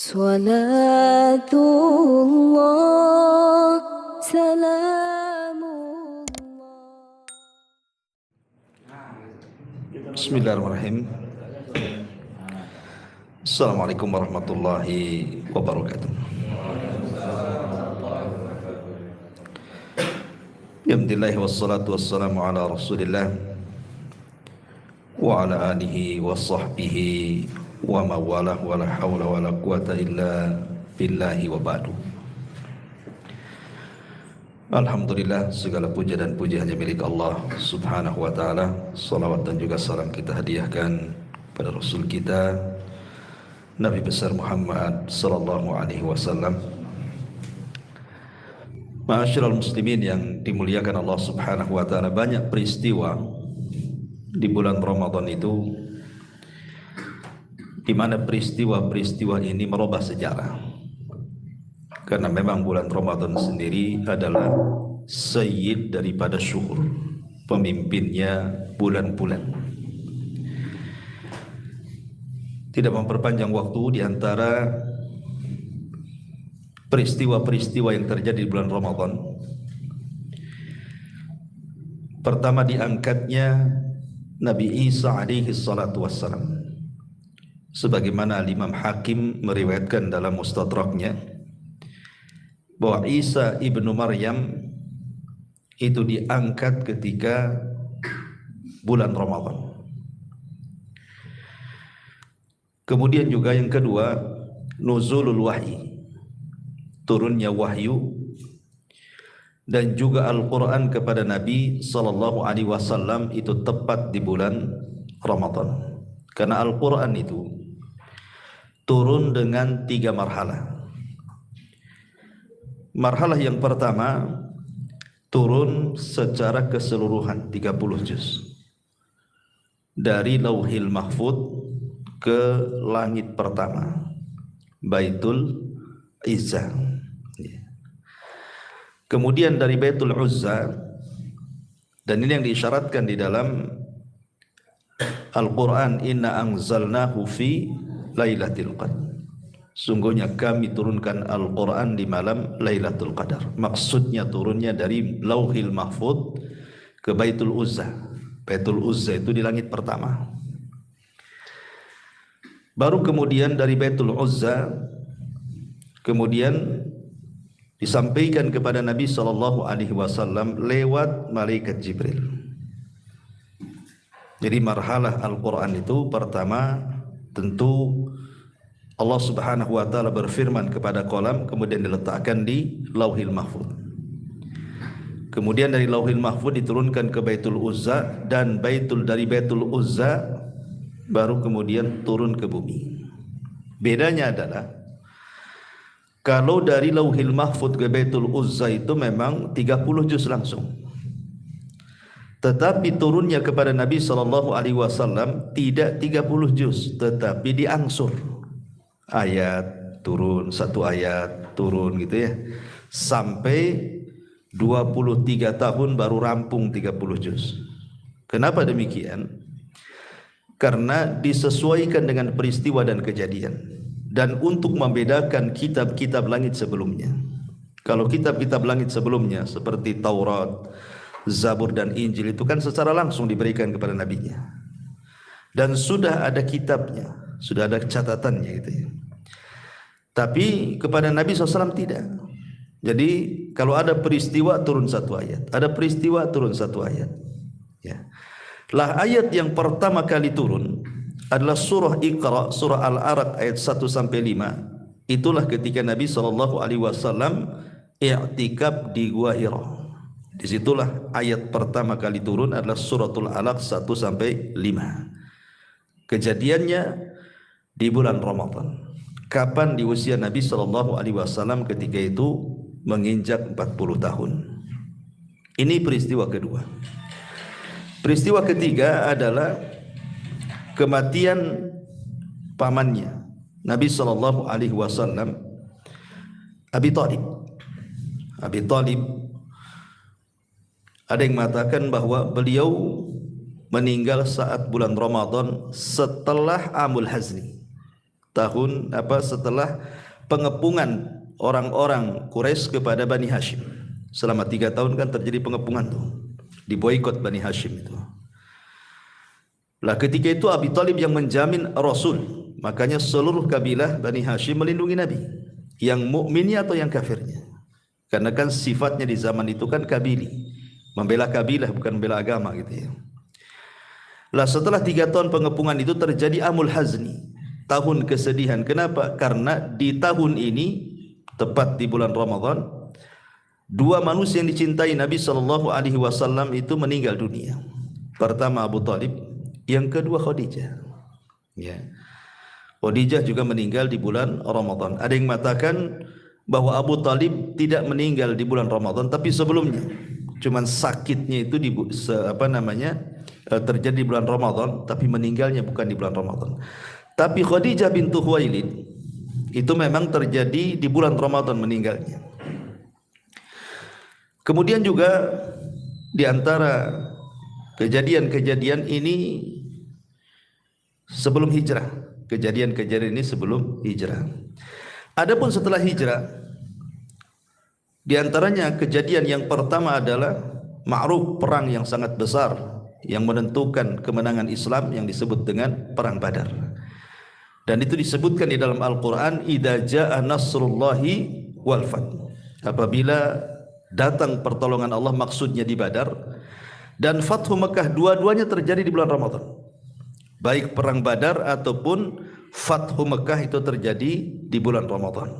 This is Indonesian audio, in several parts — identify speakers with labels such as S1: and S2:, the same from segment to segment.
S1: صلاة الله سلام الله.
S2: Bismillahirrahmanirrahim. Assalamualaikum warahmatullahi wabarakatuh. Alhamdulillah wassalatu wassalamu ala rasulillah wa ala alihi wa sahbihi wa mawalah wa la hawla wa la quwata illa billahi wa ba'du. Alhamdulillah, segala puja dan puji hanya milik Allah subhanahu wa ta'ala. Salawat dan juga salam kita hadiahkan pada Rasul kita Nabi besar Muhammad sallallahu alaihi wasallam. Ma'asyiral muslimin yang dimuliakan Allah subhanahu wa ta'ala, banyak peristiwa di bulan Ramadan itu di mana peristiwa-peristiwa ini merubah sejarah. Karena memang bulan Ramadan sendiri adalah sayyid daripada syuhur, pemimpinnya bulan-bulan. Tidak memperpanjang waktu, di antara peristiwa-peristiwa yang terjadi di bulan Ramadan, pertama diangkatnya Nabi Isa alaihi salatu wassalam, sebagaimana Imam Hakim meriwayatkan dalam Mustadraknya bahwa Isa ibnu Maryam itu diangkat ketika bulan Ramadan. Kemudian juga yang kedua, nuzulul wahyi, turunnya wahyu, dan juga Al-Quran kepada Nabi sallallahu alaihi wasallam itu tepat di bulan Ramadan. Karena Al-Quran itu turun dengan 3 marhalah. Marhalah yang pertama turun secara keseluruhan 30 juz dari Lauhil Mahfud ke langit pertama, Baitul Izzah. Kemudian dari Baitul Uzza, dan ini yang diisyaratkan di dalam Al-Quran, inna anzalnahu fi Lailatul Qadar. Sungguhnya kami turunkan Al-Quran di malam Lailatul Qadar. Maksudnya turunnya dari Lauhil Mahfud ke Baitul Uzza. Baitul Uzza itu di langit pertama. Baru kemudian dari Baitul Uzza kemudian disampaikan kepada Nabi sallallahu alaihi wasallam lewat malaikat Jibril. Jadi marhalah Al-Quran itu pertama tentu Allah subhanahu wa ta'ala berfirman kepada qalam, kemudian diletakkan di Lauhil Mahfud. Kemudian dari Lauhil Mahfud diturunkan ke Baitul Uzza, dan dari Baitul Uzza baru kemudian turun ke bumi. Bedanya adalah kalau dari Lauhil Mahfud ke Baitul Uzza itu memang 30 juz langsung. Tetapi turunnya kepada Nabi sallallahu alaihi wasallam tidak 30 juz, tetapi diangsur. Ayat turun, satu ayat turun gitu ya, sampai 23 tahun baru rampung 30 juz. Kenapa demikian? Karena disesuaikan dengan peristiwa dan kejadian, dan untuk membedakan kitab-kitab langit sebelumnya. Kalau kitab-kitab langit sebelumnya seperti Taurat, Zabur dan Injil itu kan secara langsung diberikan kepada nabinya, dan sudah ada kitabnya, sudah ada catatannya gitu ya. Tapi kepada Nabi SAW tidak. Jadi kalau ada peristiwa turun satu ayat, ada peristiwa turun satu ayat ya. Lah ayat yang pertama kali turun adalah surah Iqra, surah Al-Alaq ayat 1 sampai 5. Itulah ketika Nabi SAW i'tikaf di Gua Hira. Disitulah ayat pertama kali turun adalah suratul Alaq 1 sampai 5. Kejadiannya di bulan Ramadan. Kapan? Di usia Nabi SAW ketika itu menginjak 40 tahun. Ini peristiwa kedua. Peristiwa ketiga adalah kematian pamannya Nabi SAW, Abi Thalib. Abi Thalib, ada yang mengatakan bahwa beliau meninggal saat bulan Ramadan setelah Amul Hazni. setelah pengepungan orang-orang Quraisy kepada Bani Hashim. Selama 3 tahun kan terjadi pengepungan tuh, diboikot Bani Hashim itu. Lah ketika itu Abi Thalib yang menjamin Rasul, makanya seluruh kabilah Bani Hashim melindungi Nabi, yang mukminnya atau yang kafirnya. Karena kan sifatnya di zaman itu kan kabili, membela kabilah bukan membela agama gitu ya. Lah setelah 3 tahun pengepungan itu terjadi Amul Hazni, tahun kesedihan. Kenapa? Karena di tahun ini tepat di bulan Ramadan, 2 manusia yang dicintai Nabi SAW itu meninggal dunia. Pertama Abu Thalib, yang kedua Khadijah. Ya. Khadijah juga meninggal di bulan Ramadan. Ada yang mengatakan bahwa Abu Thalib tidak meninggal di bulan Ramadan, tapi sebelumnya. Cuman sakitnya itu terjadi di bulan Ramadan, tapi meninggalnya bukan di bulan Ramadan. Tapi Khadijah bintu Khuwailid itu memang terjadi di bulan Ramadan meninggalnya. Kemudian juga di antara kejadian-kejadian ini sebelum hijrah. Kejadian-kejadian ini sebelum hijrah. Adapun setelah hijrah, di antaranya kejadian yang pertama adalah ma'ruf, perang yang sangat besar yang menentukan kemenangan Islam yang disebut dengan perang Badar. Dan itu disebutkan di dalam Al-Qur'an, idza jaa nasrullahi wal fath. Apabila datang pertolongan Allah, maksudnya di Badar dan Fathu Mekah, dua-duanya terjadi di bulan Ramadan. Baik perang Badar ataupun Fathu Mekah itu terjadi di bulan Ramadan.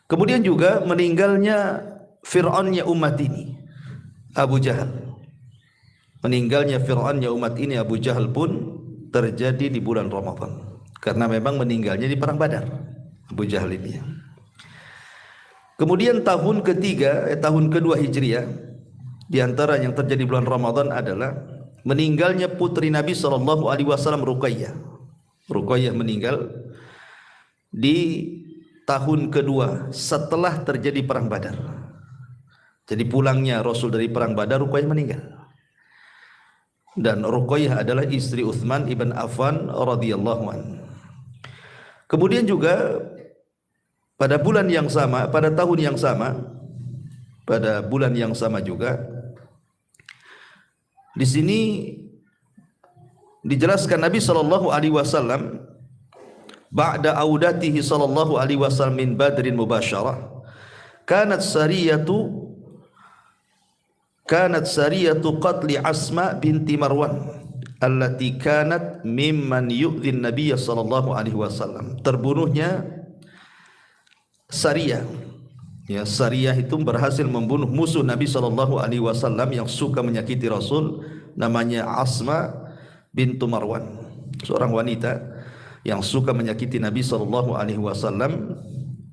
S2: Kemudian juga meninggalnya Fir'aunnya umat ini, Abu Jahal. Meninggalnya Fir'aunnya umat ini, Abu Jahal, pun terjadi di bulan Ramadan. Karena memang meninggalnya di perang Badar, Abu Jahal ini. Kemudian tahun kedua Hijriah, di antara yang terjadi bulan Ramadan adalah meninggalnya putri Nabi SAW, Ruqayyah. Ruqayyah meninggal di tahun kedua setelah terjadi perang Badar. Jadi pulangnya Rasul dari perang Badar, Ruqayyah meninggal. Dan Ruqayyah adalah istri Utsman ibn Affan radhiyallahu anhu. Kemudian juga pada bulan yang sama, pada tahun yang sama, pada bulan yang sama juga, di sini dijelaskan Nabi SAW ba'da audatihi SAW min Badrin mubasyarah, kanat sariyatu qatli Asma binti Marwan allati kanat mimman yu'dhin Nabiy SAW. Terbunuhnya Sariyah. Ya, Sariyah itu berhasil membunuh musuh Nabi SAW yang suka menyakiti Rasul, namanya Asma bintu Marwan, seorang wanita yang suka menyakiti Nabi SAW,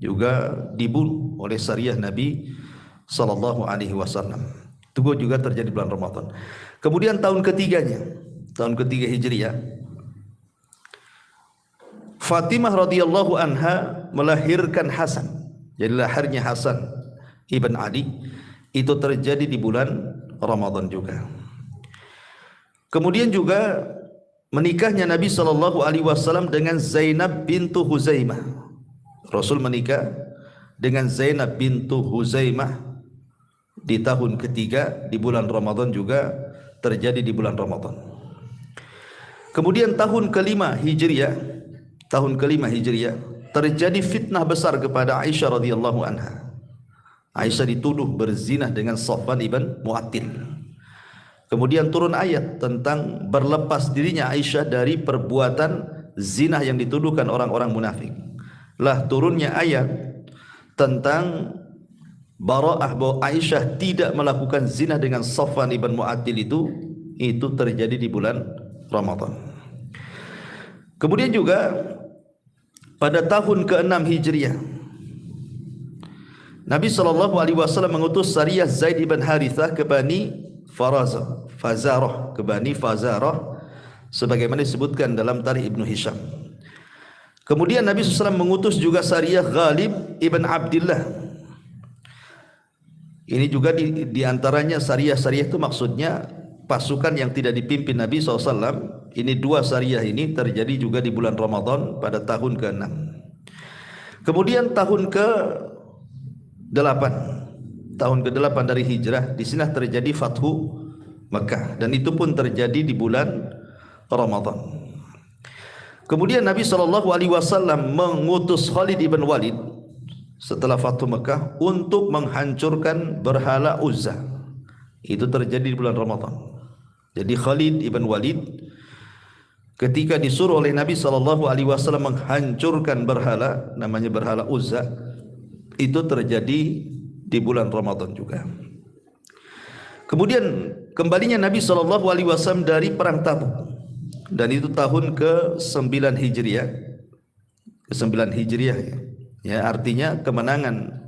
S2: juga dibunuh oleh Sariyah Nabi SAW. Itu juga terjadi bulan Ramadan. Kemudian tahun ketiga Hijriah, Fatimah radhiyallahu anha melahirkan Hasan. Jadi lahirnya Hasan ibn Ali itu terjadi di bulan Ramadan juga. Kemudian juga menikahnya Nabi SAW dengan Zainab bintu Huzaimah. Rasul menikah dengan Zainab bintu Huzaimah di tahun ketiga di bulan Ramadan, juga terjadi di bulan Ramadan. Kemudian tahun kelima Hijriah terjadi fitnah besar kepada Aisyah radhiyallahu anha. Aisyah dituduh berzinah dengan Safwan ibn Mu'attil. Kemudian turun ayat tentang berlepas dirinya Aisyah dari perbuatan zina yang dituduhkan orang-orang munafik. Lah turunnya ayat tentang bara'ah, bahwa Aisyah tidak melakukan zina dengan Safwan ibn Mu'attil itu terjadi di bulan Ramadan. Kemudian juga pada tahun ke-6 Hijriah, Nabi SAW mengutus Sariyah Zaid ibn Harithah ke Bani Fazarah, sebagaimana disebutkan dalam Tarikh Ibnu Hisham. Kemudian Nabi SAW mengutus juga Sariyah Ghalib ibn Abdillah. Ini juga di antaranya Sariyah itu maksudnya pasukan yang tidak dipimpin Nabi SAW, Ini dua syariah ini terjadi juga di bulan Ramadan pada tahun ke-6. Kemudian tahun ke-8, tahun ke-8 dari hijrah, di sini terjadi Fathu Mekah, dan itu pun terjadi di bulan Ramadan. Kemudian Nabi SAW mengutus Khalid ibn Walid setelah Fathu Mekah untuk menghancurkan berhala Uzza. Itu terjadi di bulan Ramadan. Jadi Khalid ibn Walid ketika disuruh oleh Nabi SAW menghancurkan berhala, namanya berhala Uzza, itu terjadi di bulan Ramadan juga. Kemudian kembalinya Nabi SAW dari perang Tabuk, dan itu tahun ke-9 Hijriah, ke-9 Hijriah ya, artinya kemenangan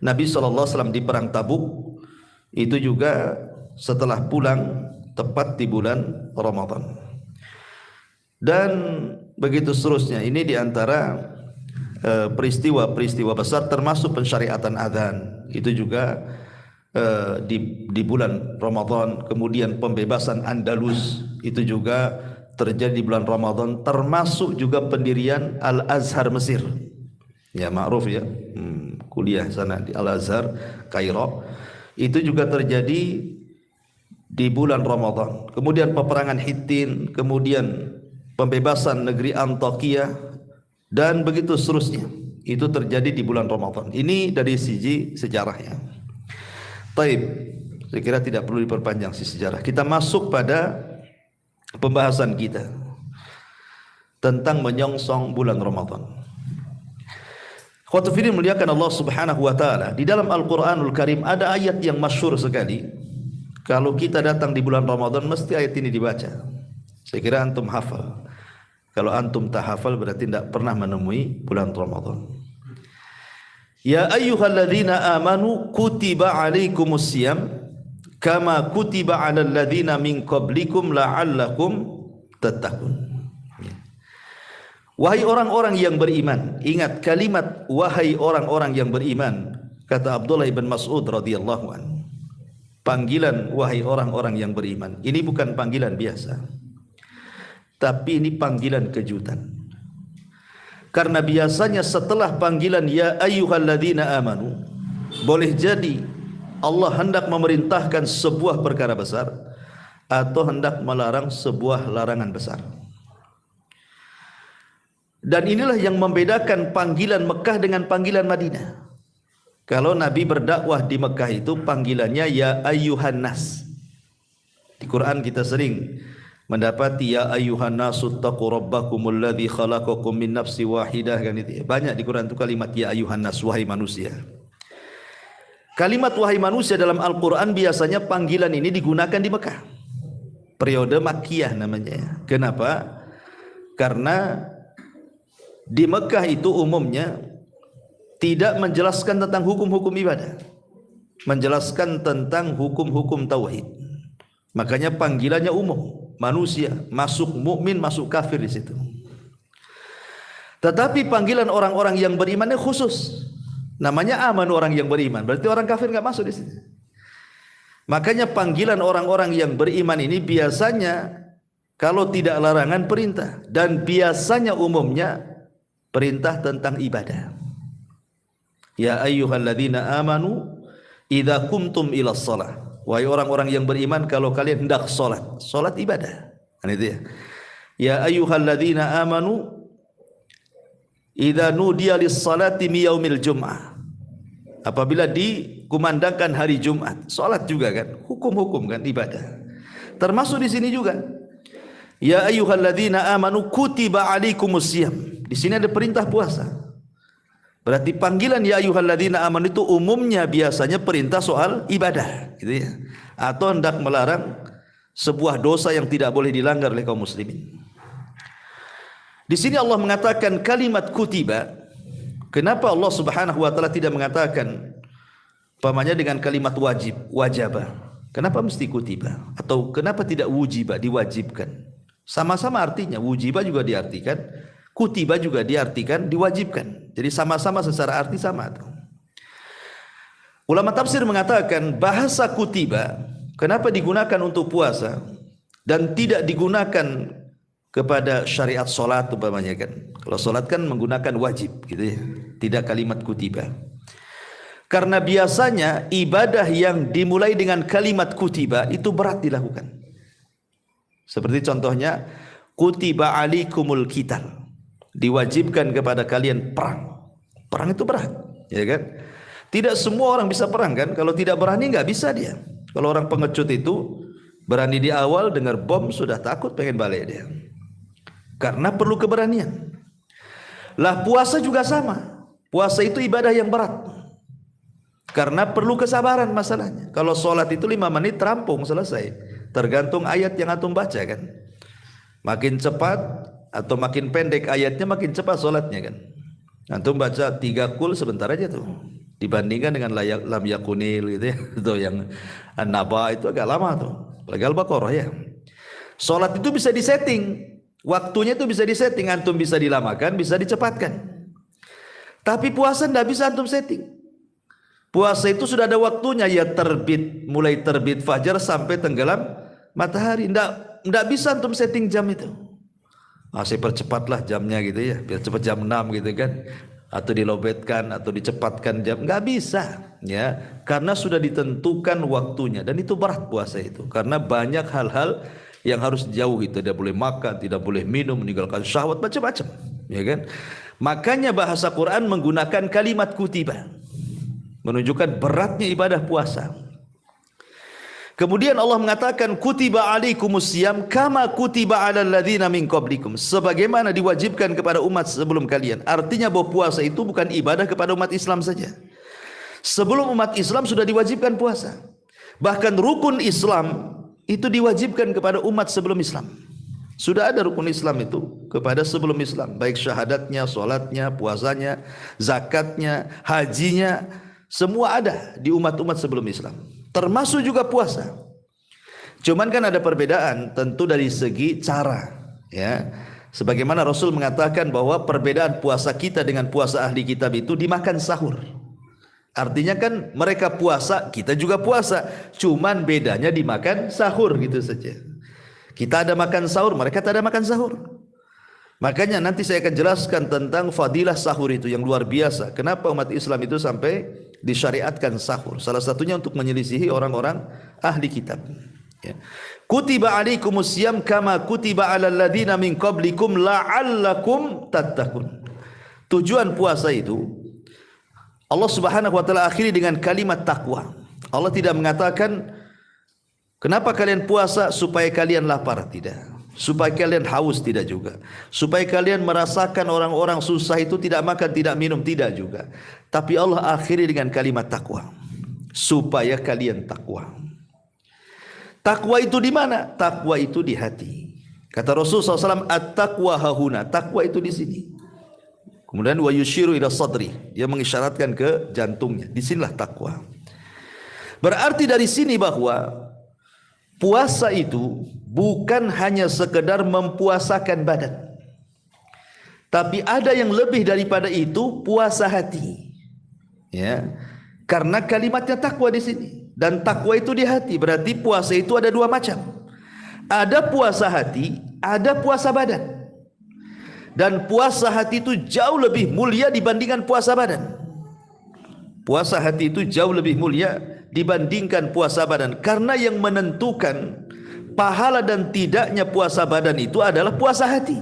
S2: Nabi SAW di perang Tabuk itu juga setelah pulang tepat di bulan Ramadan. Dan begitu seterusnya. Ini diantara peristiwa-peristiwa besar, termasuk pensyariatan adzan. Itu juga di bulan Ramadan. Kemudian pembebasan Andalus itu juga terjadi di bulan Ramadan, termasuk juga pendirian Al-Azhar Mesir. Ya, ma'ruf ya, kuliah sana di Al-Azhar Kairo. Itu juga terjadi di bulan Ramadan. Kemudian peperangan Hittin, kemudian pembebasan negeri Antakya, dan begitu seterusnya. Itu terjadi di bulan Ramadan. Ini dari sisi sejarahnya. Taib, saya kira tidak perlu diperpanjang si sejarah. Kita masuk pada pembahasan kita tentang menyongsong bulan Ramadan. Khotib ini muliakan Allah Subhanahu wa taala. Di dalam Al-Qur'anul Karim ada ayat yang masyhur sekali. Kalau kita datang di bulan Ramadan mesti ayat ini dibaca. Saya kira antum hafal. Kalau antum tak hafal berarti tidak pernah menemui bulan Ramadan. Ya ayyuhalladzina amanu kutiba alaikumusiyam kama kutiba alal ladzina min qablikum la'allakum tattaqun. Wahai orang-orang yang beriman, ingat kalimat wahai orang-orang yang beriman, kata Abdullah ibn Mas'ud radhiyallahu anhu. Panggilan wahai orang-orang yang beriman, ini bukan panggilan biasa, tapi ini panggilan kejutan. Karena biasanya setelah panggilan ya ayyuhalladzina amanu, boleh jadi Allah hendak memerintahkan sebuah perkara besar atau hendak melarang sebuah larangan besar. Dan inilah yang membedakan panggilan Mekah dengan panggilan Madinah. Kalau Nabi berdakwah di Mekah itu panggilannya ya ayyuhan nas. Di Quran kita sering mendapati ya ayyuhan nasu taqu rabbakumul ladzi khalaqakum min nafsi wahidah, kan itu. Banyak di Quran itu kalimat ya ayyuhan nas, wahai manusia. Kalimat wahai manusia dalam Al-Quran biasanya panggilan ini digunakan di Mekah. Periode Makkiyah namanya. Kenapa? Karena di Mekah itu umumnya tidak menjelaskan tentang hukum-hukum ibadah, menjelaskan tentang hukum-hukum tauhid. Makanya panggilannya umum, manusia, masuk mukmin, masuk kafir di situ. Tetapi panggilan orang-orang yang beriman khusus. Namanya aman, orang yang beriman. Berarti orang kafir enggak masuk di situ. Makanya panggilan orang-orang yang beriman ini biasanya kalau tidak larangan perintah, dan biasanya umumnya perintah tentang ibadah. Ya ayyuhalladzina amanu idza qumtum ilas shalah. Wahai orang-orang yang beriman, kalau kalian hendak salat, salat ibadah. Kan itu ya. Ya ayyuhalladzina amanu idza nudiya lis salati mi yaumil jum'ah. Apabila dikumandangkan hari Jumat, salat juga kan, hukum-hukum kan, ibadah. Termasuk di sini juga. Ya ayyuhalladzina amanu kutiba alaikumusiyam. Di sini ada perintah puasa. Berarti panggilan ya ayyuhalladzina amanu itu umumnya biasanya perintah soal ibadah, gitu ya. Atau hendak melarang sebuah dosa yang tidak boleh dilanggar oleh kaum muslimin. Di sini Allah mengatakan kalimat kutiba. Kenapa Allah Subhanahu wa taala tidak mengatakan umpamanya dengan kalimat wajib, wajaba? Kenapa mesti kutiba? Atau kenapa tidak wujiba, diwajibkan? Sama-sama artinya, wujiba juga diartikan, kutiba juga diartikan diwajibkan. Jadi sama-sama secara arti sama. Ulama tafsir mengatakan bahasa kutiba kenapa digunakan untuk puasa dan tidak digunakan kepada syariat solat umpamanya kan. Kalau solat kan menggunakan wajib gitu ya, tidak kalimat kutiba. Karena biasanya ibadah yang dimulai dengan kalimat kutiba itu berat dilakukan. Seperti contohnya kutiba alikumul qital, diwajibkan kepada kalian perang. Perang itu berat, ya kan? Tidak semua orang bisa perang kan? Kalau tidak berani nggak bisa dia. Kalau orang pengecut itu berani di awal, dengar bom sudah takut pengen balik dia. Karena perlu keberanian. Lah puasa juga sama. Puasa itu ibadah yang berat. Karena perlu kesabaran masalahnya. Kalau sholat itu 5 menit rampung selesai. Tergantung ayat yang antum baca kan. Makin cepat atau makin pendek ayatnya makin cepat sholatnya kan. Antum baca 3 kul sebentar aja tuh. Dibandingkan dengan lam yakunil gitu ya. Itu yang an-naba itu agak lama tuh. Apalagi Al-Baqarah ya. Sholat itu bisa disetting. Waktunya itu bisa disetting, antum bisa dilamakan, bisa dicepatkan. Tapi puasa tidak bisa antum setting. Puasa itu sudah ada waktunya, ya terbit, mulai terbit fajar sampai tenggelam matahari. Tidak bisa antum setting jam itu. Saya percepatlah jamnya gitu ya, biar cepat jam 6 gitu kan. Atau dilobetkan atau dicepatkan jam, nggak bisa ya, karena sudah ditentukan waktunya. Dan itu berat puasa itu, karena banyak hal-hal yang harus jauhi, tidak boleh makan, tidak boleh minum, meninggalkan syahwat, macam-macam, ya kan? Makanya bahasa Quran menggunakan kalimat kutiba, menunjukkan beratnya ibadah puasa. Kemudian Allah mengatakan kutiba alaikumusiyam kama kutiba alal ladzina min qablikum, sebagaimana diwajibkan kepada umat sebelum kalian. Artinya bahwa puasa itu bukan ibadah kepada umat Islam saja. Sebelum umat Islam sudah diwajibkan puasa. Bahkan rukun Islam itu diwajibkan kepada umat sebelum Islam. Sudah ada rukun Islam itu kepada sebelum Islam, baik syahadatnya, sholatnya, puasanya, zakatnya, hajinya, semua ada di umat-umat sebelum Islam, termasuk juga puasa. Cuman kan ada perbedaan tentu dari segi cara ya. Sebagaimana Rasul mengatakan bahwa perbedaan puasa kita dengan puasa ahli kitab itu dimakan sahur. Artinya kan mereka puasa, kita juga puasa, cuman bedanya dimakan sahur gitu saja. Kita ada makan sahur, mereka tak ada makan sahur. Makanya nanti saya akan jelaskan tentang fadilah sahur itu yang luar biasa. Kenapa umat Islam itu sampai disyariatkan sahur? Salah satunya untuk menyelisihi orang-orang ahli kitab. Ya. Kutiba alaikumusiyam kama kutiba alal ladzina min qablikum la'allakum tattaqun. Tujuan puasa itu Allah Subhanahu wa taala akhiri dengan kalimat takwa. Allah tidak mengatakan kenapa kalian puasa supaya kalian lapar, tidak. Supaya kalian haus, tidak juga. Supaya kalian merasakan orang-orang susah itu tidak makan, tidak minum, tidak juga. Tapi Allah akhiri dengan kalimat takwa. Supaya kalian takwa. Takwa itu di mana? Takwa itu di hati. Kata Rasulullah SAW, at-taqwa hahuna. Takwa itu di sini. Kemudian wa yushiru ila sadri, dia mengisyaratkan ke jantungnya. Disinilah takwa. Berarti dari sini bahwa puasa itu bukan hanya sekedar mempuasakan badan, tapi ada yang lebih daripada itu, puasa hati. Ya, karena kalimatnya takwa di sini, dan takwa itu di hati. Berarti puasa itu ada 2 macam. Ada puasa hati, ada puasa badan. Dan puasa hati itu jauh lebih mulia dibandingkan puasa badan. Puasa hati itu jauh lebih mulia dibandingkan puasa badan, karena yang menentukan pahala dan tidaknya puasa badan itu adalah puasa hati.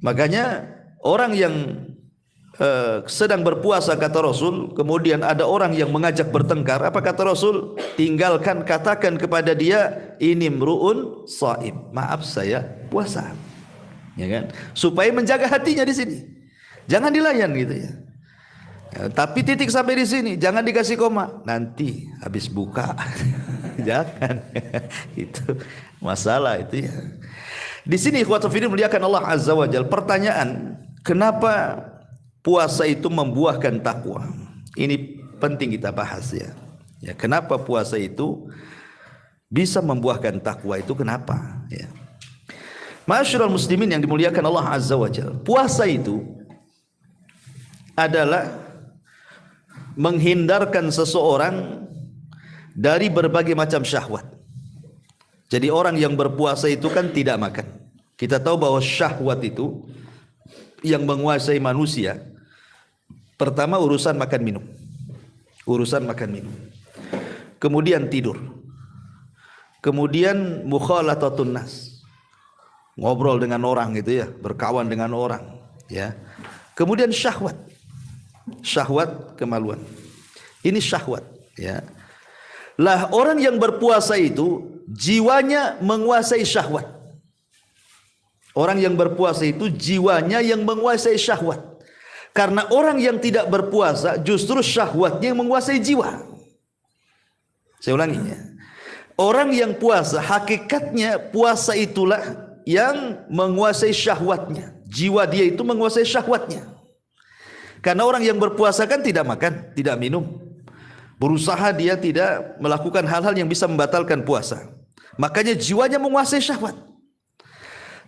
S2: Makanya orang yang sedang berpuasa, kata Rasul, kemudian ada orang yang mengajak bertengkar, apa kata Rasul? Tinggalkan, katakan kepada dia, ini mru'un shaim, maaf saya puasa. Ya kan? Supaya menjaga hatinya di sini. Jangan dilayan gitu ya. Tapi titik sampai di sini, jangan dikasih koma. Nanti habis buka. Jangan. Itu masalah itu ya. Di sini ikhwatul fillah muliakan Allah Azza wa Jalla. Pertanyaan, kenapa puasa itu membuahkan takwa? Ini penting kita bahas ya. Ya, kenapa puasa itu bisa membuahkan takwa itu kenapa? Ya. Ma'asyiral muslimin yang dimuliakan Allah Azza wa Jalla. Puasa itu adalah menghindarkan seseorang dari berbagai macam syahwat. Jadi orang yang berpuasa itu kan tidak makan. Kita tahu bahwa syahwat itu yang menguasai manusia. Pertama urusan makan minum. Urusan makan minum. Kemudian tidur. Kemudian mukhalatatun nas. Ngobrol dengan orang gitu ya, berkawan dengan orang, ya. Kemudian syahwat. Syahwat kemaluan. Ini syahwat, ya. Lah orang yang berpuasa itu jiwanya menguasai syahwat. Orang yang berpuasa itu jiwanya yang menguasai syahwat. Karena orang yang tidak berpuasa justru syahwatnya yang menguasai jiwa. Saya ulangi ya. Orang yang puasa hakikatnya puasa itulah yang menguasai syahwatnya. Jiwa dia itu menguasai syahwatnya. Karena orang yang berpuasa kan tidak makan, tidak minum. Berusaha dia tidak melakukan hal-hal yang bisa membatalkan puasa. Makanya jiwanya menguasai syahwat.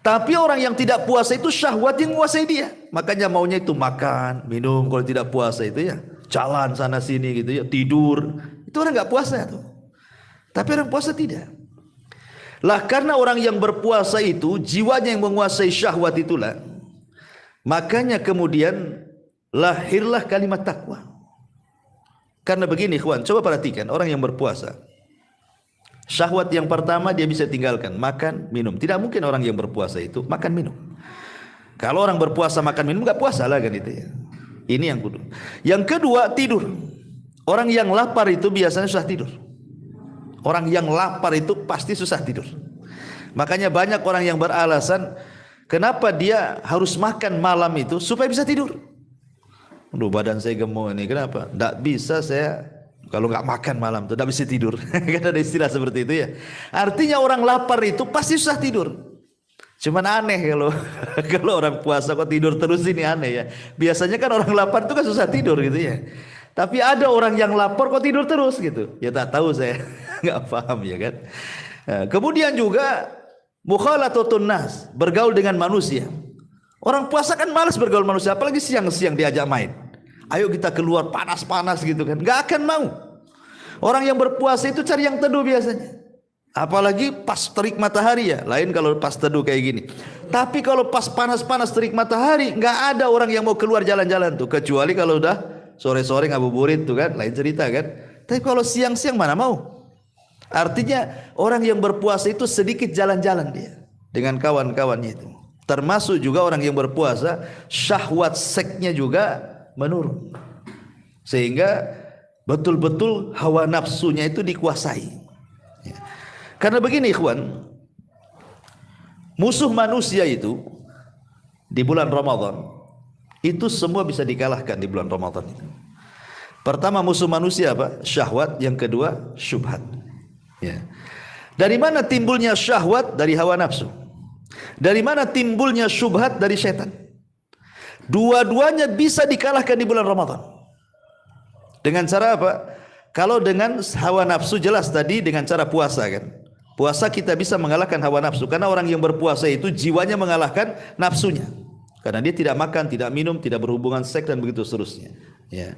S2: Tapi orang yang tidak puasa itu syahwat yang menguasai dia. Makanya maunya itu makan, minum. Kalau tidak puasa itu ya jalan sana sini gitu ya, tidur. Itu orang nggak puasa tuh. Tapi orang puasa tidak. Lah karena orang yang berpuasa itu jiwanya yang menguasai syahwat itulah. Makanya kemudian lahirlah kalimat takwa. Karena begini ikhwan, coba perhatikan orang yang berpuasa. Syahwat yang pertama dia bisa tinggalkan, makan, minum. Tidak mungkin orang yang berpuasa itu makan, minum. Kalau orang berpuasa makan, minum, nggak puasa lah kan itu ya. Ini yang kedua. Yang kedua, tidur. Orang yang lapar itu biasanya susah tidur. Orang yang lapar itu pasti susah tidur. Makanya banyak orang yang beralasan kenapa dia harus makan malam itu supaya bisa tidur. Aduh, badan saya gemuk ini, kenapa? Nggak bisa saya kalau nggak makan malam itu, nggak bisa tidur. Kan ada istilah seperti itu ya. Artinya orang lapar itu pasti susah tidur. Cuman aneh kalau kalau orang puasa kok tidur terus, ini aneh ya. Biasanya kan orang lapar itu kan susah tidur gitu ya. Tapi ada orang yang lapar kok tidur terus gitu. Ya tak tahu saya, nggak paham ya kan. Nah, kemudian juga mukhalatatun nas, bergaul dengan manusia. Orang puasa kan malas bergaul manusia, apalagi siang-siang diajak main. Ayo kita keluar panas-panas gitu kan, nggak akan mau. Orang yang berpuasa itu cari yang teduh biasanya. Apalagi pas terik matahari ya, lain kalau pas teduh kayak gini. Tapi kalau pas panas-panas terik matahari, nggak ada orang yang mau keluar jalan-jalan tuh, kecuali kalau udah sore-sore ngabuburit tuh kan, lain cerita kan. Tapi kalau siang-siang mana mau? Artinya orang yang berpuasa itu sedikit jalan-jalan dia dengan kawan-kawannya itu. Termasuk juga orang yang berpuasa syahwat seksnya juga menurun. Sehingga betul-betul hawa nafsunya itu dikuasai. Ya. Karena begini ikhwan, musuh manusia itu di bulan Ramadan itu semua bisa dikalahkan di bulan Ramadan itu. Pertama musuh manusia apa? Syahwat. Yang kedua syubhat. Ya. Dari mana timbulnya syahwat? Dari hawa nafsu. Dari mana timbulnya syubhat? Dari setan. Dua-duanya bisa dikalahkan di bulan Ramadan. Dengan cara apa? Kalau dengan hawa nafsu jelas tadi dengan cara puasa kan. Puasa kita bisa mengalahkan hawa nafsu. Karena orang yang berpuasa itu jiwanya mengalahkan nafsunya. Karena dia tidak makan, tidak minum, tidak berhubungan seks dan begitu seterusnya. Ya.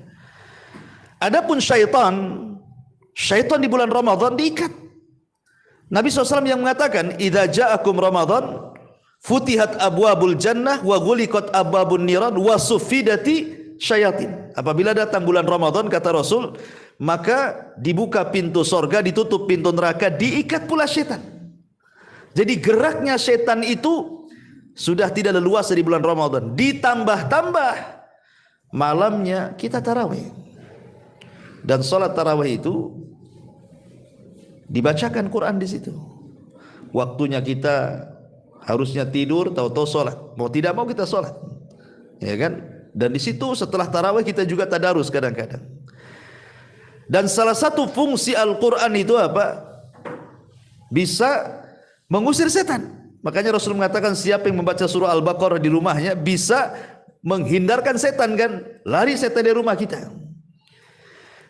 S2: Adapun syaitan di bulan Ramadan diikat. Nabi SAW yang mengatakan, "Idza ja'akum Ramadan, futihat abwabul jannah wa ghuliqat abwabun niran wa suffidati syayatin." Apabila datang bulan Ramadan kata Rasul, maka dibuka pintu sorga, ditutup pintu neraka, diikat pula setan. Jadi geraknya setan itu sudah tidak leluasa di bulan Ramadan. Ditambah-tambah malamnya kita tarawih. Dan sholat tarawih itu dibacakan Quran di situ. Waktunya kita harusnya tidur, tahu-tahu sholat. Mau tidak mau kita sholat, ya kan? Dan di situ setelah tarawih kita juga tadarus kadang-kadang. Dan salah satu fungsi Al-Quran itu apa? Bisa mengusir setan. Makanya Rasul mengatakan siapa yang membaca surah Al-Baqarah di rumahnya bisa menghindarkan setan kan? Lari setan dari rumah kita.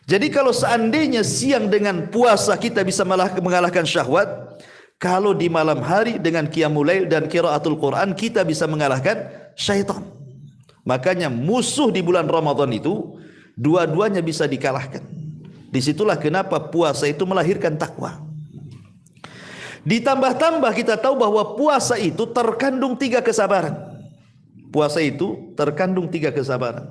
S2: Jadi kalau seandainya siang dengan puasa kita bisa mengalahkan syahwat, kalau di malam hari dengan qiyamul lail dan qiraatul Quran kita bisa mengalahkan syaitan. Makanya musuh di bulan Ramadan itu dua-duanya bisa dikalahkan. Disitulah kenapa puasa itu melahirkan takwa. Ditambah-tambah kita tahu bahwa puasa itu terkandung 3 kesabaran. Puasa itu terkandung 3 kesabaran.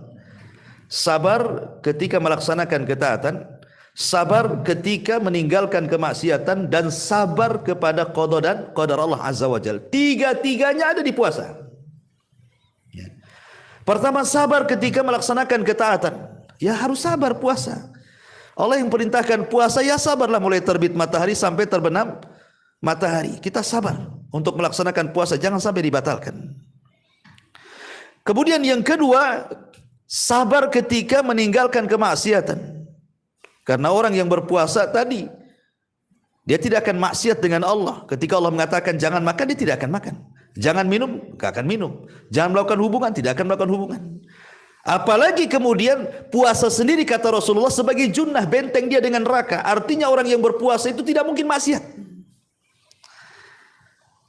S2: Sabar ketika melaksanakan ketaatan, sabar ketika meninggalkan kemaksiatan, dan sabar kepada qada dan qadar Allah Azza wa Jalla. Tiga-tiganya ada di puasa. Ya. Pertama, sabar ketika melaksanakan ketaatan. Ya harus sabar puasa. Allah yang perintahkan puasa, ya sabarlah mulai terbit matahari sampai terbenam matahari. Kita sabar untuk melaksanakan puasa, jangan sampai dibatalkan. Kemudian yang kedua, sabar ketika meninggalkan kemaksiatan. Karena orang yang berpuasa tadi, dia tidak akan maksiat dengan Allah. Ketika Allah mengatakan jangan makan, dia tidak akan makan. Jangan minum, tidak akan minum. Jangan melakukan hubungan, tidak akan melakukan hubungan. Apalagi kemudian puasa sendiri kata Rasulullah sebagai junnah, benteng dia dengan neraka. Artinya orang yang berpuasa itu tidak mungkin maksiat.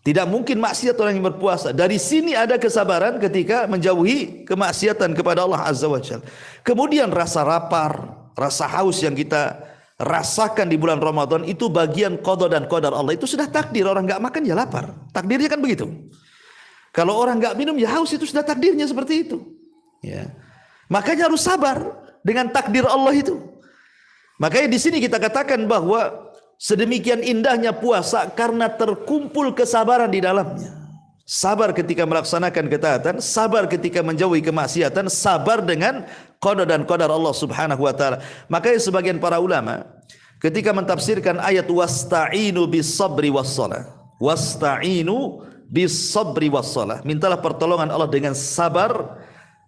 S2: Tidak mungkin maksiat orang yang berpuasa. Dari sini ada kesabaran ketika menjauhi kemaksiatan kepada Allah Azza wa Jalla. Kemudian rasa lapar, rasa haus yang kita rasakan di bulan Ramadan itu bagian qada dan qadar Allah. Itu sudah takdir, orang enggak makan ya lapar. Takdirnya kan begitu. Kalau orang enggak minum ya haus, itu sudah takdirnya seperti itu. Ya. Makanya harus sabar dengan takdir Allah itu. Makanya di sini kita katakan bahwa sedemikian indahnya puasa karena terkumpul kesabaran di dalamnya. Sabar ketika melaksanakan ketaatan, sabar ketika menjauhi kemaksiatan, sabar dengan qada dan qadar Allah Subhanahu wa taala. Makanya sebagian para ulama ketika mentafsirkan ayat wasta'inu bis-sabri was-shalah. Wasta'inu bis-sabri was-shalah. Mintalah pertolongan Allah dengan sabar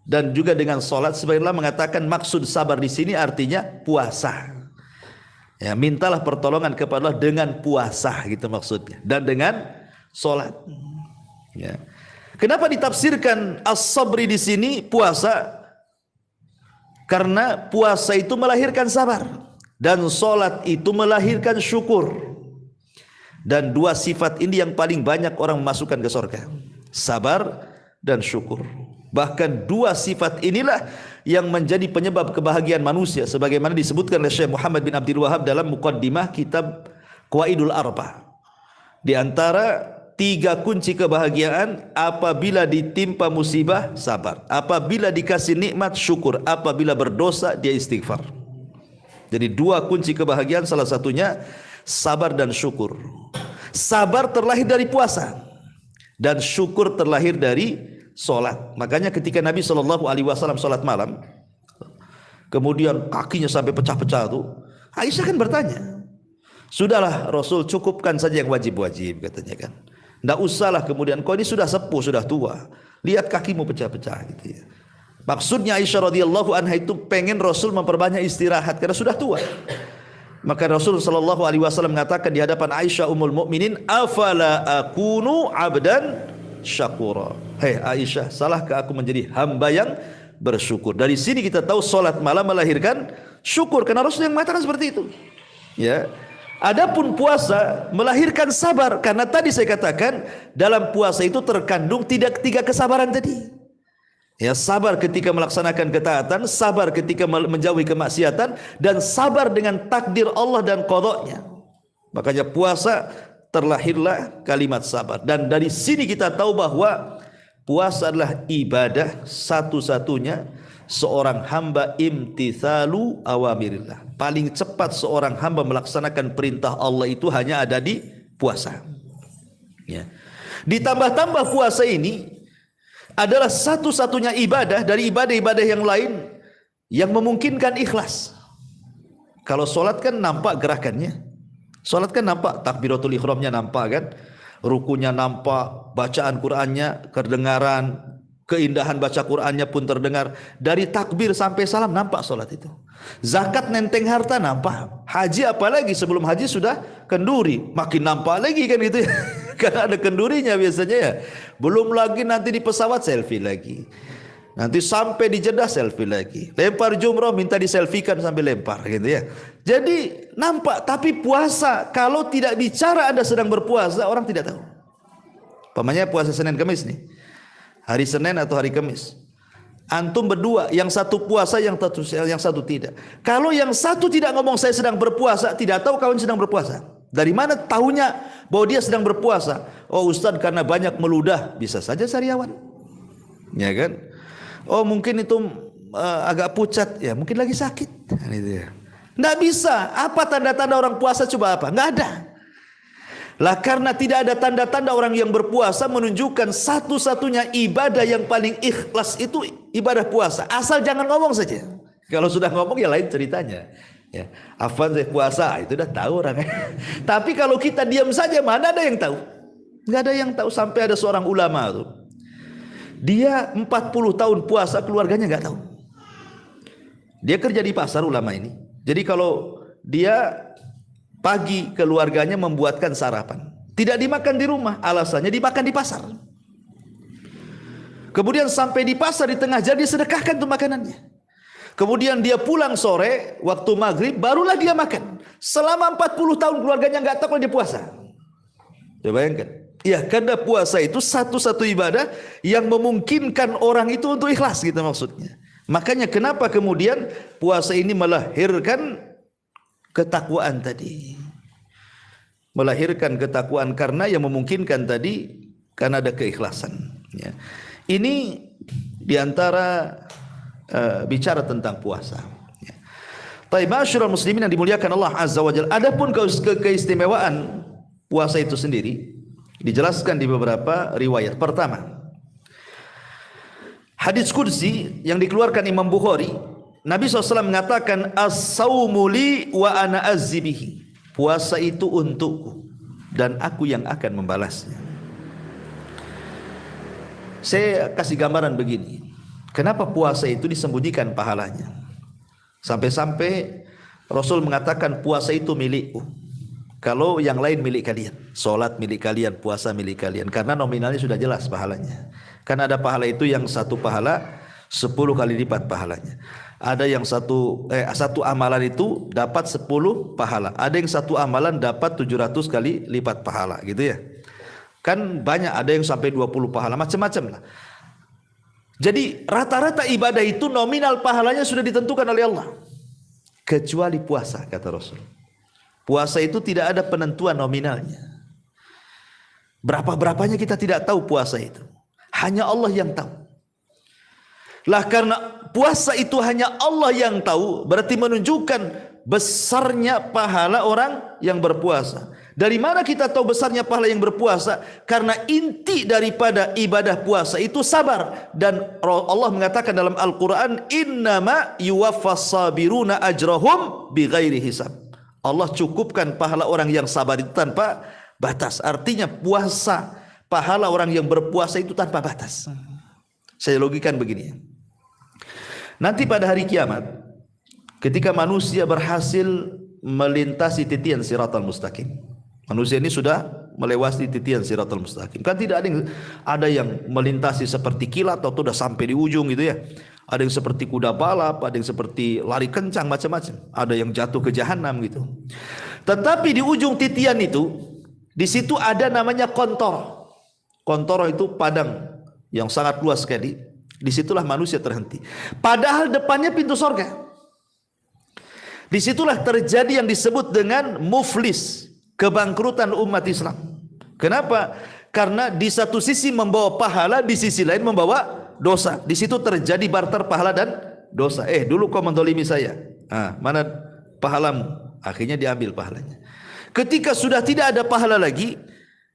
S2: dan juga dengan salat. Sebagian ulama mengatakan maksud sabar di sini artinya puasa. Ya, mintalah pertolongan kepada Allah dengan puasa gitu maksudnya, dan dengan salat. Ya. Kenapa ditafsirkan as-sabri di sini puasa? Karena puasa itu melahirkan sabar dan salat itu melahirkan syukur. Dan dua sifat ini yang paling banyak orang memasukkan ke surga. Sabar dan syukur. Bahkan dua sifat inilah yang menjadi penyebab kebahagiaan manusia sebagaimana disebutkan oleh Syekh Muhammad bin Abdul Wahab dalam muqaddimah kitab Qawaidul Arba. Di antara 3 kunci kebahagiaan, apabila ditimpa musibah sabar, apabila dikasih nikmat syukur, apabila berdosa dia istighfar. Jadi 2 kunci kebahagiaan, salah satunya sabar dan syukur. Sabar terlahir dari puasa dan syukur terlahir dari solat. Makanya ketika Nabi SAW solat malam, kemudian kakinya sampai pecah-pecah tuh, Aisyah kan bertanya, sudahlah Rasul, cukupkan saja yang wajib-wajib katanya kan. Tidak usahlah kemudian, kau ini sudah sepuh, sudah tua, lihat kakimu pecah-pecah gitu ya. Maksudnya Aisyah radhiyallahu anha itu pengen Rasul memperbanyak istirahat karena sudah tua. Maka Rasul SAW mengatakan di hadapan Aisyah ummul mukminin, afala akunu abdan syakura. Hei Aisyah, salahkah aku menjadi hamba yang bersyukur? Dari sini kita tahu solat malam melahirkan syukur karena Rasul yang mengatakan seperti itu. Ya. Adapun puasa melahirkan sabar karena tadi saya katakan dalam puasa itu terkandung 3 kesabaran tadi. Ya, sabar ketika melaksanakan ketaatan, sabar ketika menjauhi kemaksiatan, dan sabar dengan takdir Allah dan qadanya. Makanya puasa terlahirlah kalimat sabar. Dan dari sini kita tahu bahwa puasa adalah ibadah satu-satunya seorang hamba imtithalu awamirillah. Paling cepat seorang hamba melaksanakan perintah Allah itu hanya ada di puasa. Ya. Ditambah-tambah puasa ini adalah satu-satunya ibadah dari ibadah-ibadah yang lain yang memungkinkan ikhlas. Kalau solat kan nampak gerakannya, solat kan nampak takbiratul ihramnya, nampak kan, rukunya nampak, bacaan Qur'annya kedengaran, keindahan baca Qur'annya pun terdengar. Dari takbir sampai salam nampak solat itu. Zakat nenteng harta nampak. Haji apalagi sebelum haji sudah kenduri, makin nampak lagi kan gitu ya. Karena ada kendurinya biasanya ya. Belum lagi nanti di pesawat selfie lagi. Nanti sampai di Jeddah selfie lagi. Lempar jumroh minta diselfiekan sambil lempar gitu ya. Jadi nampak, tapi puasa kalau tidak bicara Anda sedang berpuasa, orang tidak tahu. Pamannya puasa Senin Kamis nih. Hari Senin atau hari Kamis. Antum berdua, yang satu puasa, yang satu tidak. Kalau yang satu tidak ngomong saya sedang berpuasa, tidak tahu kawan sedang berpuasa. Dari mana tahunya bahwa dia sedang berpuasa? Oh Ustaz, karena banyak meludah. Bisa saja sariawan, ya kan? Oh mungkin itu agak pucat, ya mungkin lagi sakit. Nggak bisa. Apa tanda-tanda orang puasa? Coba apa? Nggak ada. Lah karena tidak ada tanda-tanda orang yang berpuasa menunjukkan satu-satunya ibadah yang paling ikhlas itu ibadah puasa. Asal jangan ngomong saja. Kalau sudah ngomong ya lain ceritanya. Ya, Afwan saya puasa, itu udah tahu orang. Tapi kalau kita diam saja, mana ada yang tahu? Nggak ada yang tahu. Sampai ada seorang ulama tuh, dia 40 tahun puasa, keluarganya nggak tahu. Dia kerja di pasar, ulama ini. Jadi kalau dia pagi, keluarganya membuatkan sarapan, tidak dimakan di rumah, alasannya dimakan di pasar. Kemudian sampai di pasar di tengah jalan, dia sedekahkan tuh makanannya. Kemudian dia pulang sore, waktu maghrib, barulah dia makan. Selama 40 tahun keluarganya nggak tahu kalau dia puasa. Coba bayangkan. Ya, karena puasa itu satu-satu ibadah yang memungkinkan orang itu untuk ikhlas, gitu maksudnya. Makanya kenapa kemudian puasa ini melahirkan ketakwaan tadi. Melahirkan ketakwaan karena yang memungkinkan tadi, karena ada keikhlasan. Ya. Ini diantara bicara tentang puasa. Taib ma'asyiral muslimin yang dimuliakan Allah Azza wa Jalla. Adapun keistimewaan puasa itu sendiri dijelaskan di beberapa riwayat. Pertama, hadis qudsi yang dikeluarkan Imam Bukhari, Nabi SAW mengatakan as-saumu li wa ana azzibihi. Puasa itu untukku dan aku yang akan membalasnya. Saya kasih gambaran begini. Kenapa puasa itu disembunyikan pahalanya? Sampai-sampai Rasul mengatakan puasa itu milikku. Kalau yang lain milik kalian. Salat milik kalian, puasa milik kalian. Karena nominalnya sudah jelas pahalanya. Karena ada pahala itu yang satu pahala 10 kali lipat pahalanya. Ada yang satu amalan itu dapat 10 pahala. Ada yang satu amalan dapat 700 kali lipat pahala, gitu ya. Kan banyak, ada yang sampai 20 pahala, macam-macam lah. Jadi rata-rata ibadah itu nominal pahalanya sudah ditentukan oleh Allah. Kecuali puasa, kata Rasul. Puasa itu tidak ada penentuan nominalnya. Berapa-berapanya kita tidak tahu puasa itu. Hanya Allah yang tahu. Lah karena puasa itu hanya Allah yang tahu, berarti menunjukkan besarnya pahala orang yang berpuasa. Dari mana kita tahu besarnya pahala yang berpuasa? Karena inti daripada ibadah puasa itu sabar. Dan Allah mengatakan dalam Al-Quran, innama yuwaffas sabiruna ajrahum bighairi hisab. Allah cukupkan pahala orang yang sabar itu tanpa batas. Artinya puasa, pahala orang yang berpuasa itu tanpa batas. Saya logikan begini. Nanti pada hari kiamat, ketika manusia berhasil melintasi titian siratal mustaqim, manusia ini sudah melewati titian siratal mustaqim. Kan tidak ada yang melintasi seperti kilat atau sudah sampai di ujung gitu ya. Ada yang seperti kuda balap, ada yang seperti lari kencang, macam-macam. Ada yang jatuh ke jahanam gitu. Tetapi di ujung titian itu, di situ ada namanya kontoro. Kontoro itu padang yang sangat luas sekali. Disitulah manusia terhenti. Padahal depannya pintu sorga. Disitulah terjadi yang disebut dengan muflis, kebangkrutan umat Islam. Kenapa? Karena di satu sisi membawa pahala, di sisi lain membawa dosa. Di situ terjadi barter pahala dan dosa. Dulu kau mendolimi saya. Mana pahalamu? Akhirnya diambil pahalanya. Ketika sudah tidak ada pahala lagi,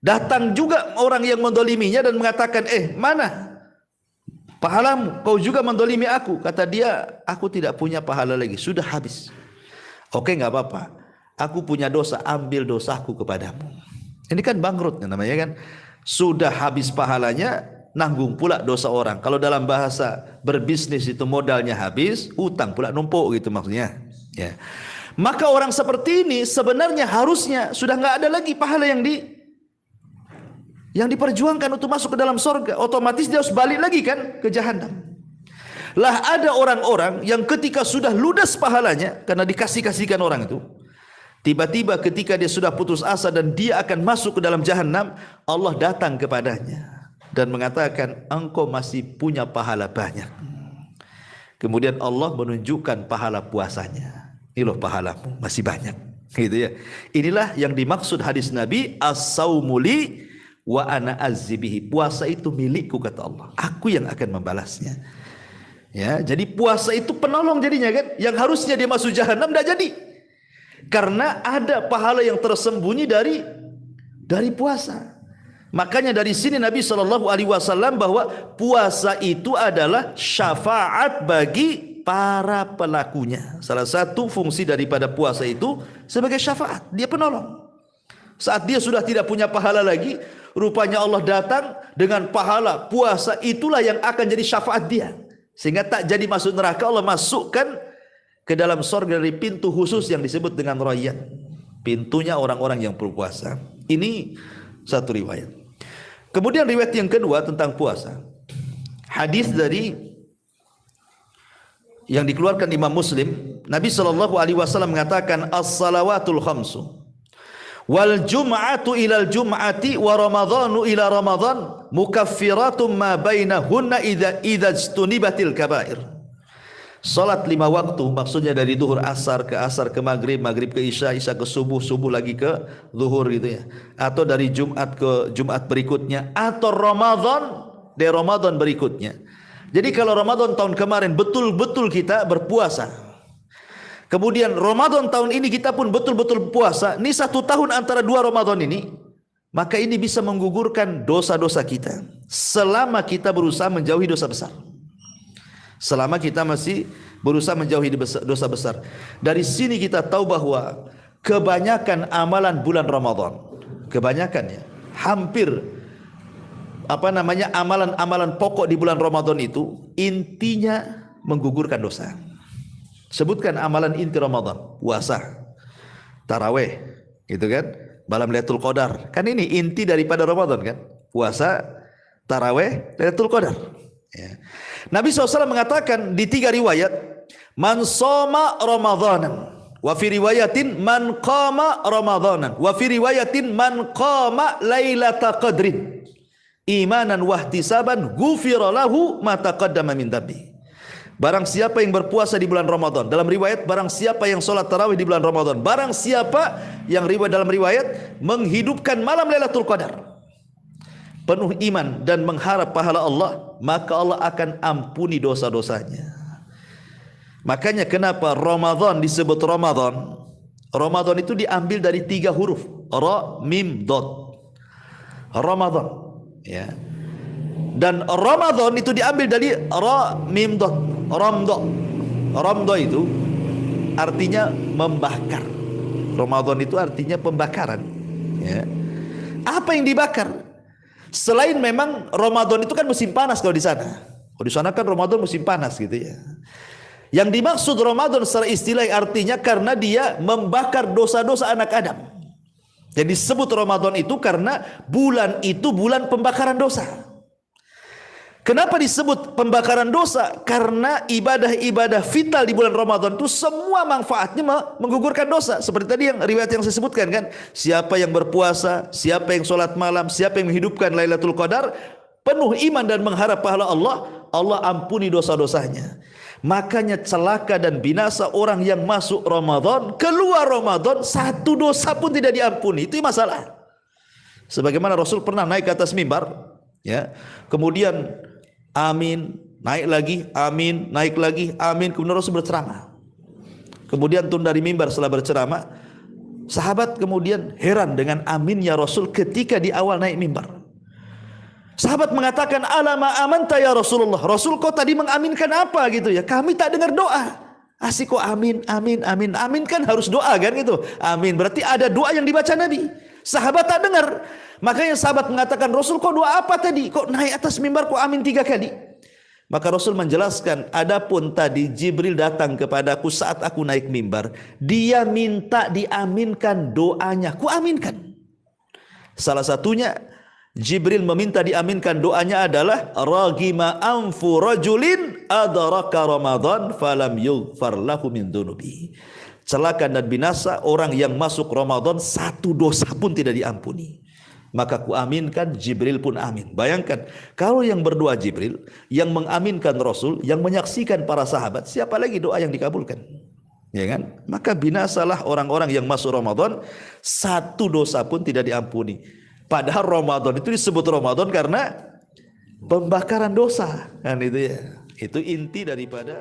S2: datang juga orang yang mendoliminya dan mengatakan, mana pahalamu? Kau juga mendolimi aku. Kata dia, aku tidak punya pahala lagi. Sudah habis. Oke, nggak apa-apa. Aku punya dosa, ambil dosaku kepadamu. Ini kan bangkrut namanya kan. Sudah habis pahalanya, nanggung pula dosa orang. Kalau dalam bahasa berbisnis itu modalnya habis, utang pula numpuk gitu maksudnya. Ya. Maka orang seperti ini sebenarnya harusnya sudah nggak ada lagi pahala yang diperjuangkan untuk masuk ke dalam surga. Otomatis dia harus balik lagi kan ke jahanam. Lah ada orang-orang yang ketika sudah ludas pahalanya karena dikasih-kasihkan orang itu, tiba-tiba ketika dia sudah putus asa dan dia akan masuk ke dalam jahanam, Allah datang kepadanya dan mengatakan, engkau masih punya pahala banyak. Kemudian Allah menunjukkan pahala puasanya. Ini loh pahalamu, masih banyak. Gitu ya. Inilah yang dimaksud hadis Nabi, as-saumu li wa ana azzibihi. Puasa itu milikku kata Allah. Aku yang akan membalasnya. Ya, jadi puasa itu penolong jadinya kan. Yang harusnya dia masuk jahanam enggak jadi. Karena ada pahala yang tersembunyi dari puasa. Makanya dari sini Nabi SAW bahwa puasa itu adalah syafaat bagi para pelakunya. Salah satu fungsi daripada puasa itu sebagai syafaat. Dia penolong. Saat dia sudah tidak punya pahala lagi, rupanya Allah datang dengan pahala puasa, itulah yang akan jadi syafaat dia. Sehingga tak jadi masuk neraka, Allah masukkan ke dalam surga dari pintu khusus yang disebut dengan Rayyan. Pintunya orang-orang yang berpuasa. Ini satu riwayat. Kemudian riwayat yang kedua tentang puasa. Hadis dari yang dikeluarkan Imam Muslim, Nabi SAW mengatakan as-salawatul khamsu wal jum'atu ilal jum'ati wa ramadhanu ila ramadhan mukaffiratum ma bainahunna idza ijtunibatil kabair. Salat 5 waktu, maksudnya dari duhur asar ke maghrib, maghrib ke isya, isya ke subuh, subuh lagi ke zuhur gitu ya. Atau dari Jumat ke Jumat berikutnya, atau Ramadan dari Ramadan berikutnya. Jadi kalau Ramadan tahun kemarin betul-betul kita berpuasa, kemudian Ramadan tahun ini kita pun betul-betul puasa, ini 1 tahun antara 2 Ramadan ini, maka ini bisa menggugurkan dosa-dosa kita selama kita berusaha menjauhi dosa besar. Selama kita masih berusaha menjauhi dosa besar. Dari sini kita tahu bahwa kebanyakan amalan bulan Ramadan, kebanyakannya, hampir amalan-amalan pokok di bulan Ramadan itu intinya menggugurkan dosa. Sebutkan amalan inti Ramadan, puasa, taraweh, gitu kan, malam Lailatul Qadar. Kan ini inti daripada Ramadan kan, puasa, taraweh, Lailatul Qadar. Ya. Nabi SAW mengatakan di 3 riwayat, man soma Ramadanan, wa fi riwayatin man qama Ramadanan, wa fi riwayatin man qama Lailatul Qadrin, imanan wahtisaban, ghufira lahu ma taqaddama min dhanbi. Barang siapa yang berpuasa di bulan Ramadan, dalam riwayat barang siapa yang sholat tarawih di bulan Ramadan, barang siapa yang dalam riwayat menghidupkan malam Lailatul Qadar, penuh iman dan mengharap pahala Allah, maka Allah akan ampuni dosa-dosanya. Makanya kenapa Ramadan disebut Ramadan? Ramadan itu diambil dari 3 huruf, Ra, Mim, Dot. Ramadan, ya. Dan Ramadan itu diambil dari Ra, Mim, Dot. Ramdo itu artinya membakar. Ramadan itu artinya pembakaran. Ya. Apa yang dibakar? Selain memang Ramadan itu kan musim panas kalau di sana. Kalau di sana kan Ramadan musim panas gitu ya. Yang dimaksud Ramadan secara istilah artinya karena dia membakar dosa-dosa anak Adam. Jadi disebut Ramadan itu karena bulan itu bulan pembakaran dosa. Kenapa disebut pembakaran dosa? Karena ibadah-ibadah vital di bulan Ramadan itu semua manfaatnya menggugurkan dosa. Seperti tadi yang riwayat yang saya sebutkan kan, siapa yang berpuasa, siapa yang sholat malam, siapa yang menghidupkan Lailatul Qadar, penuh iman dan mengharap pahala Allah, Allah ampuni dosa-dosanya. Makanya celaka dan binasa orang yang masuk Ramadan, keluar Ramadan 1 dosa pun tidak diampuni. Itu masalah. Sebagaimana Rasul pernah naik ke atas mimbar, ya, kemudian amin, naik lagi, amin, naik lagi, amin. Kemudian Rasul berceramah. Kemudian turun dari mimbar setelah berceramah, sahabat kemudian heran dengan aminnya Rasul ketika di awal naik mimbar. Sahabat mengatakan, alama amanta ya Rasulullah. Rasul kau tadi mengaminkan apa gitu ya? Kami tak dengar doa. Asik kok amin, amin, amin. Amin kan harus doa kan gitu. Amin berarti ada doa yang dibaca Nabi. Sahabat tak dengar. Makanya sahabat mengatakan, Rasul kok doa apa tadi? Kok naik atas mimbar kok amin 3 kali? Maka Rasul menjelaskan, adapun tadi Jibril datang kepadaku saat aku naik mimbar. Dia minta diaminkan doanya. Ku aminkan. Salah satunya Jibril meminta diaminkan doanya adalah ragima anfu rajulin adraka Ramadan falam yughfar lahu min dunubi. Celaka dan binasa orang yang masuk Ramadan 1 dosa pun tidak diampuni. Maka ku aminkan, Jibril pun amin. Bayangkan kalau yang berdoa Jibril, yang mengaminkan Rasul, yang menyaksikan para sahabat, siapa lagi doa yang dikabulkan? ya kan? Maka binasalah orang-orang yang masuk Ramadan, satu dosa pun tidak diampuni. Padahal Ramadan itu disebut Ramadan karena pembakaran dosa, kan itu ya. Itu inti daripada